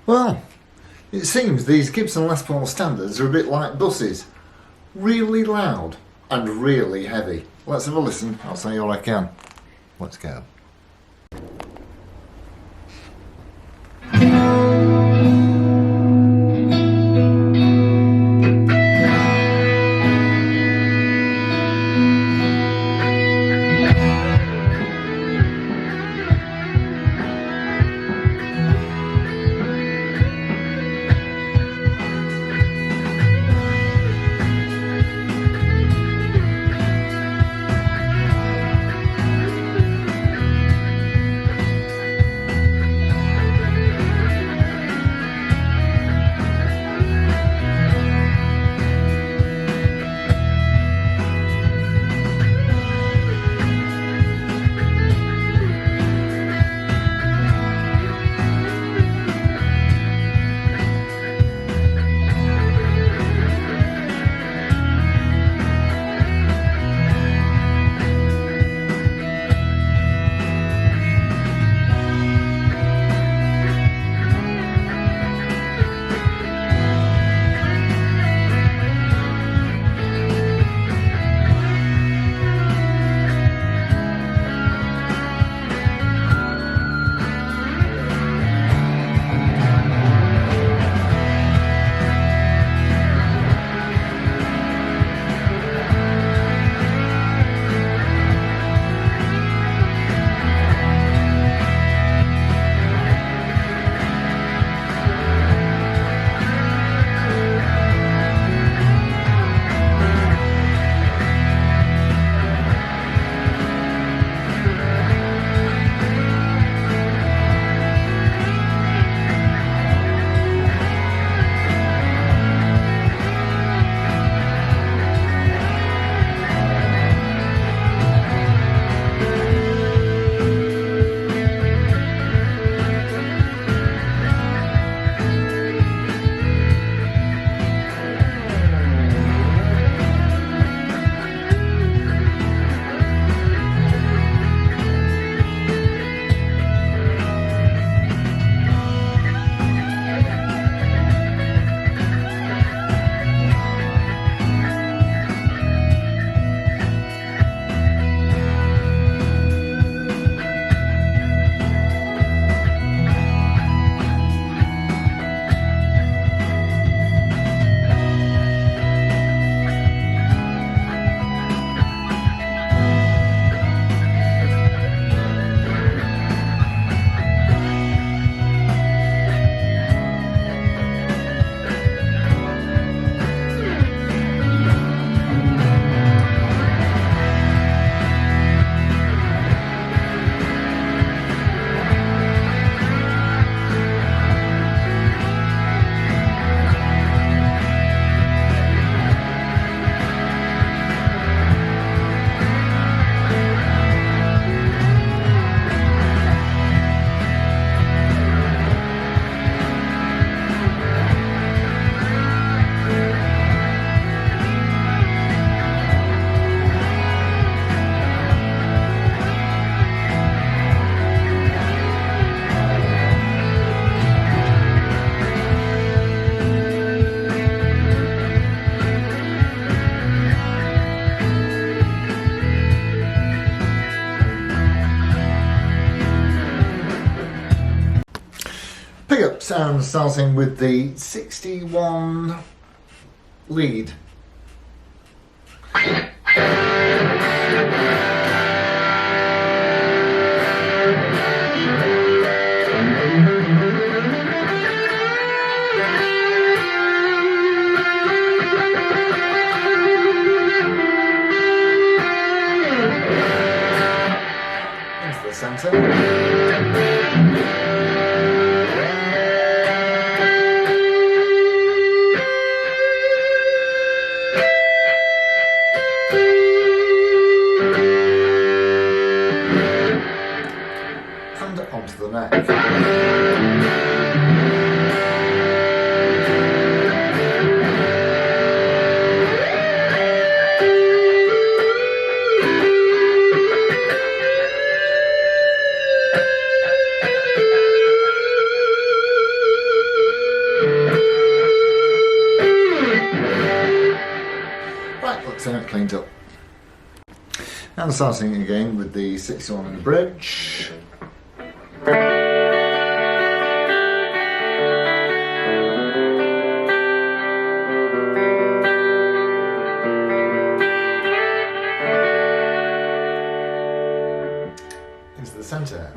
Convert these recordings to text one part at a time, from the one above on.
Well, it seems these Gibson Les Paul standards are a bit like buses. Really loud and really heavy. Let's have a listen, I'll say all I can. Let's go. Pickup sound starting with the 61 lead. Into the centre. Let's have it cleaned up. And starting again with the 61 in the bridge. Into the centre.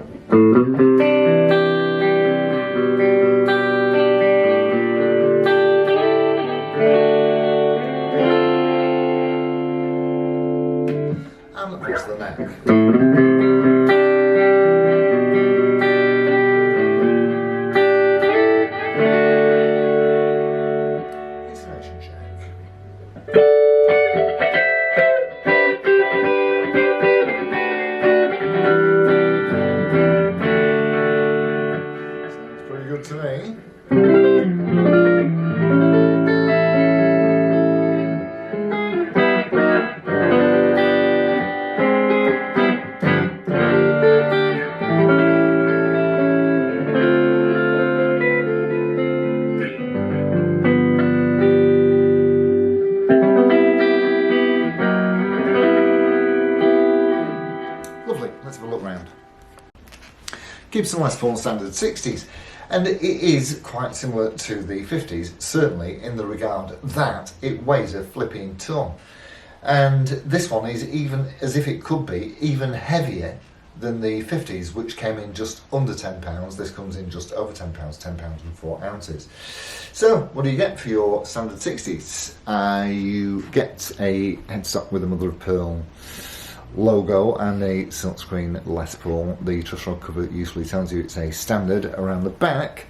And across the neck. Intonation check. Sounds pretty good to me. Lovely, let's have a look round. Gibson Les Paul Standard 60s, and it is quite similar to the 50s, certainly in the regard that it weighs a flipping ton. And this one is, even as if it could be, even heavier than the 50s, which came in just under £10. This comes in just over £10, £10 and 4 ounces. So, what do you get for your Standard 60s? You get a headstock with a mother of pearl logo and a silkscreen Les Paul. The truss rod cover usually tells you it's a standard. Around the back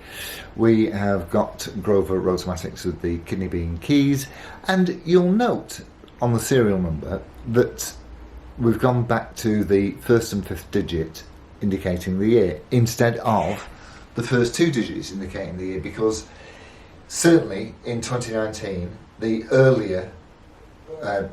we have got Grover Rotomatics with the kidney bean keys, and you'll note on the serial number that we've gone back to the first and fifth digit indicating the year instead of the first two digits indicating the year, because certainly in 2019 the earlier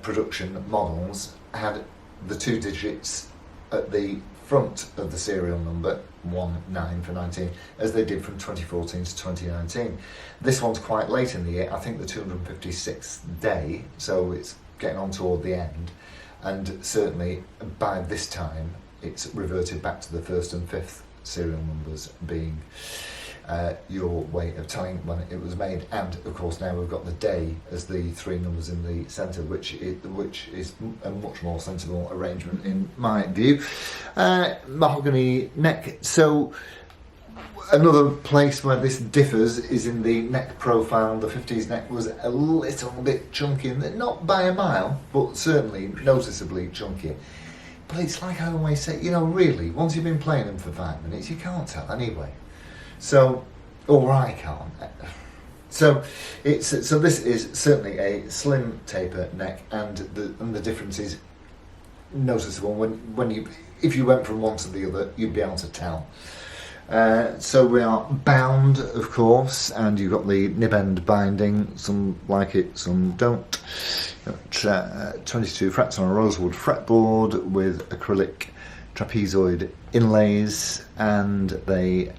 production models had the two digits at the front of the serial number, 19 for 19, as they did from 2014 to 2019. This one's quite late in the year, I think the 256th day, so it's getting on toward the end, and certainly by this time it's reverted back to the first and fifth serial numbers being your way of telling when it was made. And of course now we've got the day as the three numbers in the centre, which is a much more sensible arrangement in my view. Mahogany neck. So another place where this differs is in the neck profile. The 50s neck was a little bit chunky, not by a mile, but certainly noticeably chunky. But it's like I always say, you know, really, once you've been playing them for 5 minutes, you can't tell anyway. So, or I can't. So this is certainly a slim taper neck, and the difference is noticeable when if you went from one to the other, you'd be able to tell. So we are bound, of course, and you've got the nib end binding. Some like it, some don't. 22 frets on a rosewood fretboard with acrylic trapezoid inlays, and they're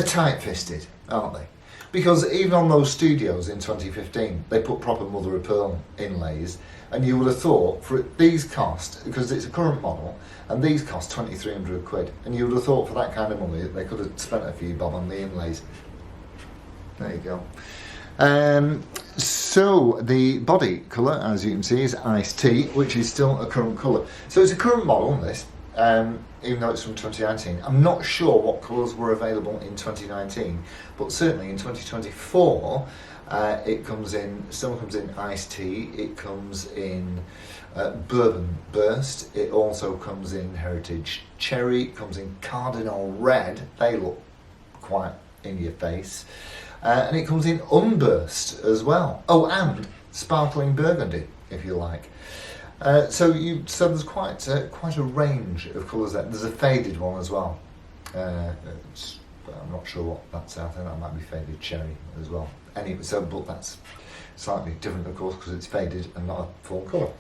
tight-fisted, aren't they? Because even on those studios in 2015, they put proper mother of pearl inlays, and you would have thought for these cost, because it's a current model, and these cost 2,300 quid, and you would have thought for that kind of money they could have spent a few bob on the inlays. There you go. So the body colour, as you can see, is iced tea, which is still a current colour. So it's a current model, this, even though it's from 2019. I'm not sure what colours were available in 2019, but certainly in 2024 it comes in, still comes in iced tea, it comes in bourbon burst, it also comes in heritage cherry, it comes in cardinal red, they look quite in your face. And it comes in unburst as well. Oh, and sparkling burgundy, if you like. So there's quite a range of colours there. There's a faded one as well. I'm not sure what that's. I think that might be faded cherry as well. Anyway, but that's slightly different, of course, because it's faded and not a full colour.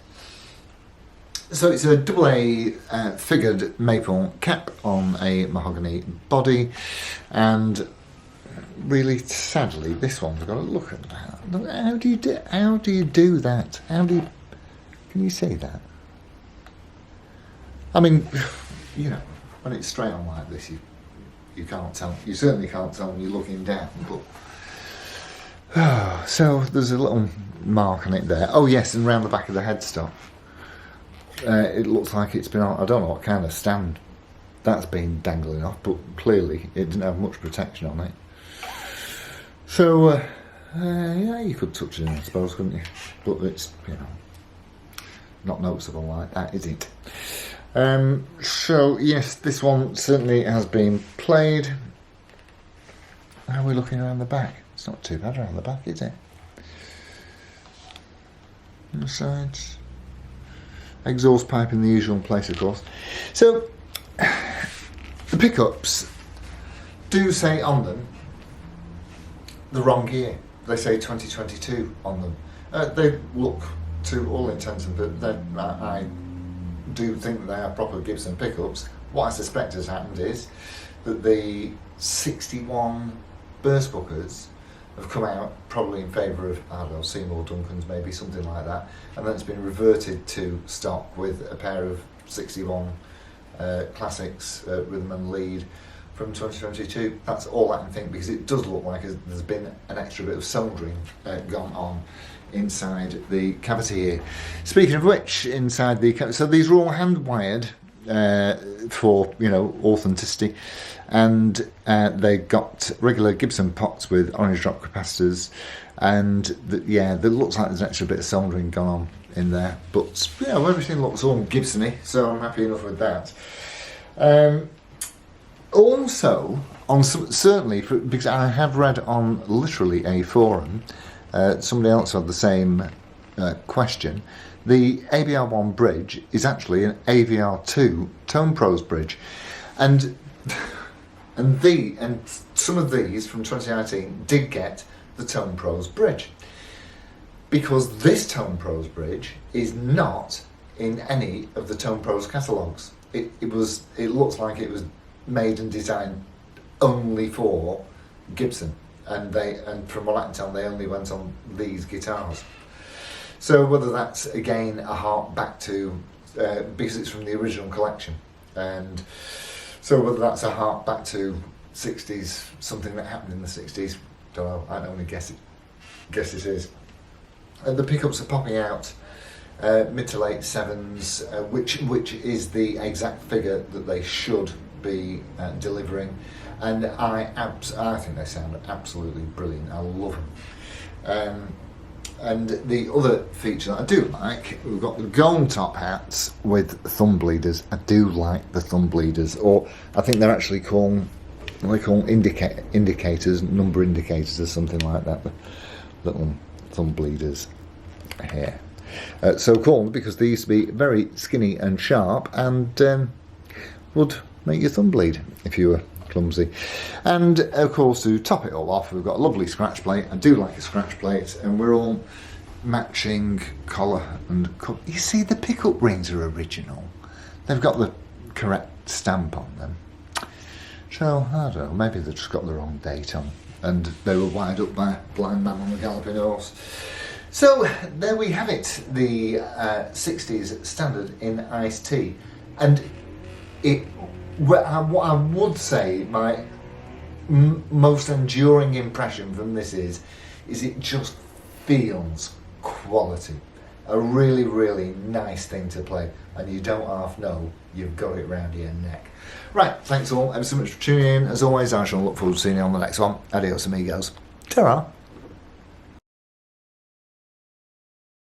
So it's a AA figured maple cap on a mahogany body, and really sadly, this one's got to look at that. Look, how do you do that? Can you see that? I mean, you know, when it's straight on like this, you can't tell. You certainly can't tell when you're looking down. But so there's a little mark on it there. Oh yes, and round the back of the headstock, it looks like it's been on. I don't know what kind of stand that's been dangling off, but clearly it didn't have much protection on it. So yeah, you could touch it in, I suppose, couldn't you? But it's, you know, not noticeable like that, is it? So yes, this one certainly has been played. How are we looking around the back? It's not too bad around the back, is it? On the sides, exhaust pipe in the usual place, of course. So the pickups do say on them the wrong year. They say 2022 on them. They look, to all intents and purposes, I do think that they are proper Gibson pickups. What I suspect has happened is that the 61 burst bookers have come out probably in favour of, I don't know, Seymour Duncans, maybe something like that, and then it's been reverted to stock with a pair of 61 classics, rhythm and lead from 2022. That's all I can think, because it does look like there's been an extra bit of soldering gone on inside the cavity here. Speaking of which, inside the cavity, so these are all hand wired for, you know, authenticity, and they got regular Gibson pots with orange drop capacitors, and yeah, there looks like there's an extra bit of soldering gone on in there, but yeah, well, everything looks all Gibson-y, so I'm happy enough with that. Also, on certainly, because I have read on literally a forum, somebody else had the same question. The AVR1 bridge is actually an AVR2 Tone Pros bridge, and some of these from 2019 did get the Tone Pros bridge, because this Tone Pros bridge is not in any of the Tone Pros catalogues. It looks like it was made and designed only for Gibson, and from what I can tell, they only went on these guitars. So whether that's again a hark back to because it's from the original collection, and so whether that's a hark back to 60s, something that happened in the 60s, don't know. I can only guess it is. And the pickups are popping out mid to late 7s, which is the exact figure that they should be delivering, and I think they sound absolutely brilliant. I love them. And the other feature that I do like, we've got the gold top hats with thumb bleeders. I do like the thumb bleeders, or I think they're actually called indicators, number indicators or something like that, the little thumb bleeders here. So called because they used to be very skinny and sharp, and would make your thumb bleed if you were clumsy. And of course, to top it all off, we've got a lovely scratch plate. I do like a scratch plate, and we're all matching collar and cup. You see, the pickup rings are original. They've got the correct stamp on them. So I don't know, maybe they've just got the wrong date on, and they were wired up by a blind man on a galloping horse. So there we have it, the 60s standard in iced tea. And what I would say my most enduring impression from this is it just feels quality. A really, really nice thing to play, and you don't half know you've got it round your neck. Right, thanks all ever so much for tuning in. As always, I shall look forward to seeing you on the next one. Adios amigos. Ta-ra.